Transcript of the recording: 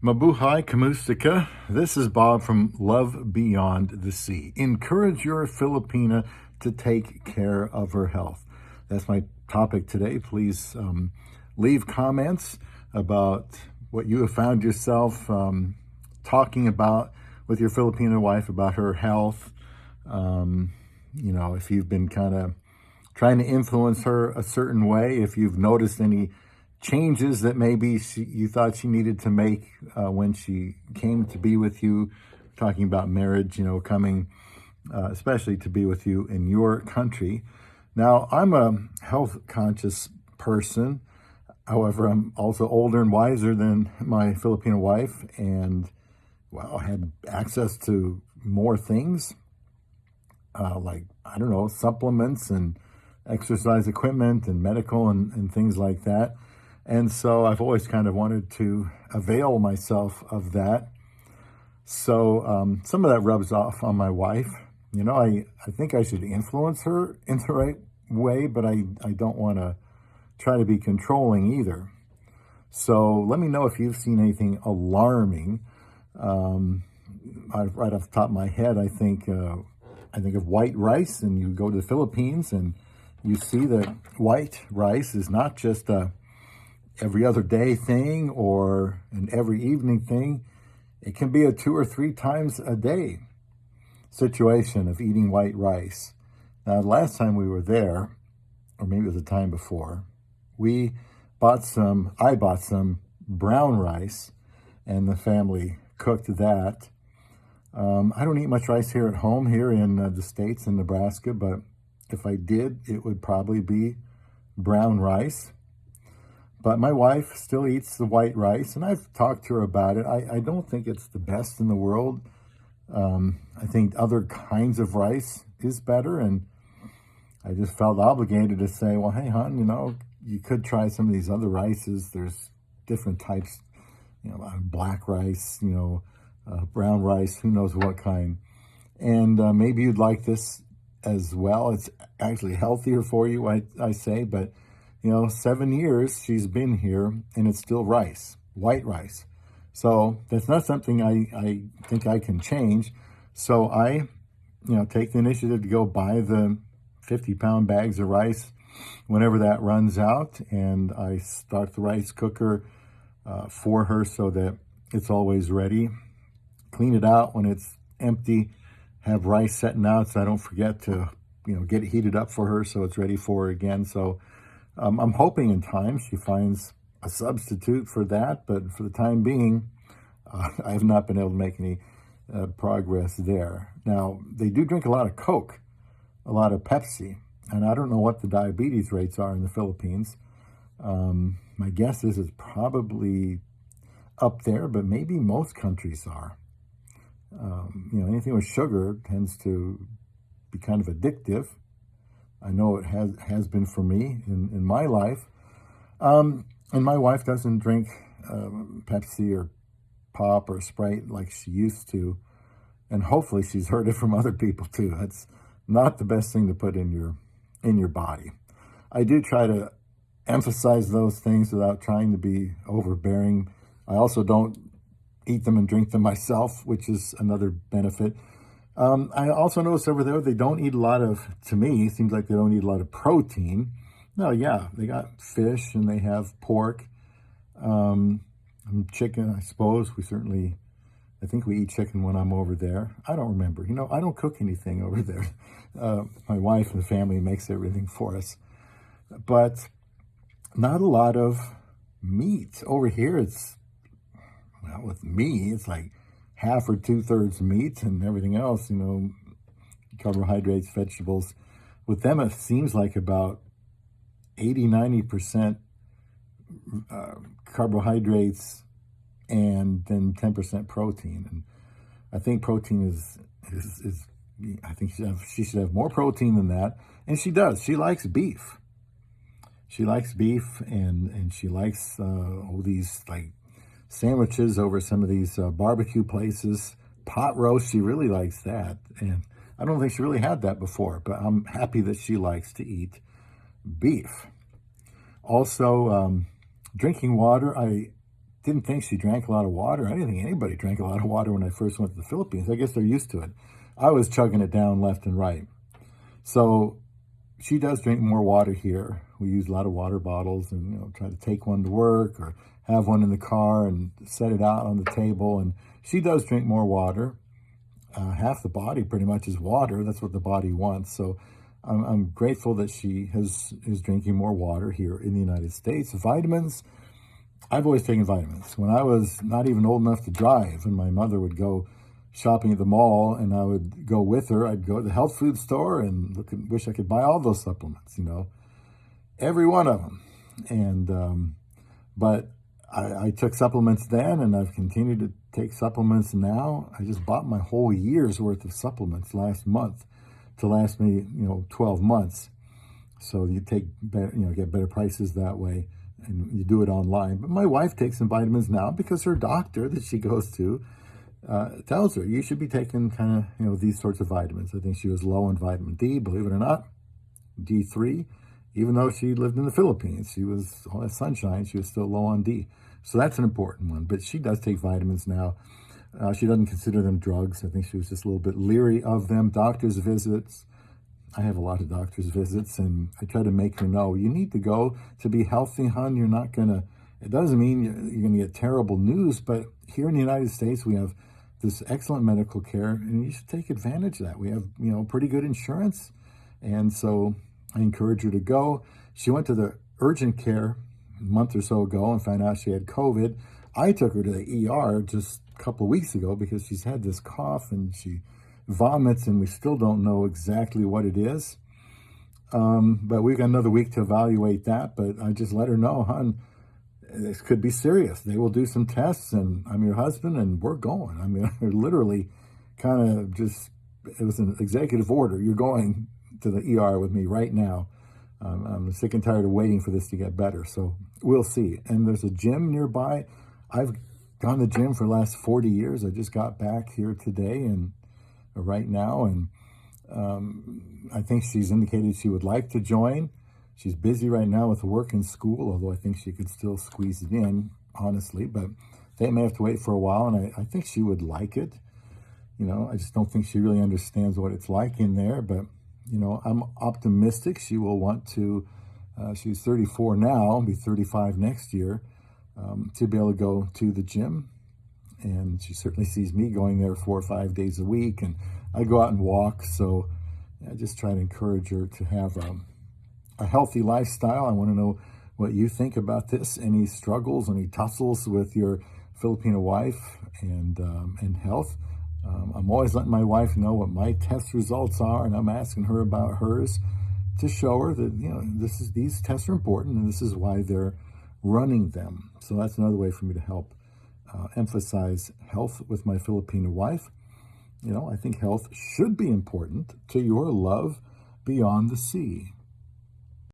Mabuhay Kamustika. This is Bob from Love Beyond the Sea. Encourage your Filipina to take care of her health. That's my topic today. Please leave comments about what you have found yourself talking about with your Filipina wife about her health. If you've been kind of trying to influence her a certain way, if you've noticed any changes that maybe you thought she needed to make when she came to be with you, talking about marriage, coming especially to be with you in your country. Now, I'm a health conscious person. However, I'm also older and wiser than my Filipino wife, and had access to more things like, supplements and exercise equipment and medical and things like that. And so I've always kind of wanted to avail myself of that. So some of that rubs off on my wife. I think I should influence her in the right way, but I don't want to try to be controlling either. So let me know if you've seen anything alarming. Right off the top of my head, I think of white rice, and you go to the Philippines and you see that white rice is not just a every other day thing or an every evening thing. It can be a 2 or 3 times a day situation of eating white rice. Now, the last time we were there, or maybe it was the time before, I bought some brown rice, and the family cooked that. I don't eat much rice here at home, here in the States, in Nebraska, but if I did, it would probably be brown rice. But my wife still eats the white rice, and I've talked to her about it. I don't think it's the best in the world. I think other kinds of rice is better, and I just felt obligated to say, well, hey, hon, you could try some of these other rices. There's different types, black rice, brown rice, who knows what kind. And maybe you'd like this as well. It's actually healthier for you, I say, but 7 years she's been here, and it's still rice, white rice. So that's not something I think I can change. So I, take the initiative to go buy the 50-pound bags of rice whenever that runs out, and I start the rice cooker for her so that it's always ready. Clean it out when it's empty. Have rice setting out so I don't forget to, get it heated up for her so it's ready for her again. So I'm hoping in time she finds a substitute for that, but for the time being, I have not been able to make any progress there. Now, they do drink a lot of Coke, a lot of Pepsi, and I don't know what the diabetes rates are in the Philippines. My guess is it's probably up there, but maybe most countries are. Anything with sugar tends to be kind of addictive. I know it has been for me in my life. And my wife doesn't drink Pepsi or Pop or Sprite like she used to. And hopefully she's heard it from other people too. That's not the best thing to put in your body. I do try to emphasize those things without trying to be overbearing. I also don't eat them and drink them myself, which is another benefit. I also noticed over there they don't eat a lot of, to me, it seems like they don't eat a lot of protein. No, yeah, they got fish and they have pork, chicken, I suppose. I think we eat chicken when I'm over there. I don't remember. I don't cook anything over there. My wife and the family makes everything for us. But not a lot of meat. Over here, with me, it's like half or 2/3 meat and everything else, carbohydrates, vegetables. With them, it seems like about 80-90% carbohydrates and then 10% protein. And I think protein is I think she should have more protein than that. And she does. She likes beef. She likes beef, and she likes all these like sandwiches over some of these barbecue places. Pot roast, she really likes that. And I don't think she really had that before, but I'm happy that she likes to eat beef. Also, drinking water, I didn't think she drank a lot of water. I didn't think anybody drank a lot of water when I first went to the Philippines. I guess they're used to it. I was chugging it down left and right. So she does drink more water here. We use a lot of water bottles and, try to take one to work or have one in the car and set it out on the table. And she does drink more water. Half the body pretty much is water. That's what the body wants. So I'm grateful that she is drinking more water here in the United States. Vitamins, I've always taken vitamins. When I was not even old enough to drive, and my mother would go shopping at the mall, and I would go with her. I'd go to the health food store and wish I could buy all those supplements, every one of them. And but I took supplements then, and I've continued to take supplements now. I just bought my whole year's worth of supplements last month to last me, 12 months. So you take better, get better prices that way, and you do it online. But my wife takes some vitamins now because her doctor that she goes to tells her you should be taking kind of, these sorts of vitamins. I think she was low in vitamin D, believe it or not, D3. Even though she lived in the Philippines, she was all that sunshine, she was still low on D. So that's an important one. But she does take vitamins now. She doesn't consider them drugs. I think she was just a little bit leery of them. Doctor's visits. I have a lot of doctor's visits, and I try to make her know, you need to go to be healthy, hon. You're not going to, it doesn't mean you're going to get terrible news, but here in the United States, we have this excellent medical care, and you should take advantage of that. We have, pretty good insurance. And so I encourage her to go. She went to the urgent care a month or so ago and found out she had COVID. I took her to the ER just a couple of weeks ago because she's had this cough and she vomits, and we still don't know exactly what it is. But we've got another week to evaluate that. But I just let her know, hon, this could be serious. They will do some tests, and I'm your husband, and we're going. I mean, literally kind of just, it was an executive order. You're going to the ER with me right now. I'm sick and tired of waiting for this to get better. So we'll see. And there's a gym nearby. I've gone to the gym for the last 40 years. I just got back here today and right now. And I think she's indicated she would like to join. She's busy right now with work and school, although I think she could still squeeze it in, honestly. But they may have to wait for a while, and I think she would like it. I just don't think she really understands what it's like in there. But, I'm optimistic she will want to, she's 34 now, be 35 next year, to be able to go to the gym. And she certainly sees me going there 4 or 5 days a week, and I go out and walk. So I just try to encourage her to have a healthy lifestyle. I want to know what you think about this. Any struggles, any tussles with your Filipino wife and health? I'm always letting my wife know what my test results are, and I'm asking her about hers to show her that these tests are important, and this is why they're running them. So that's another way for me to help emphasize health with my Filipino wife. I think health should be important to your love beyond the sea.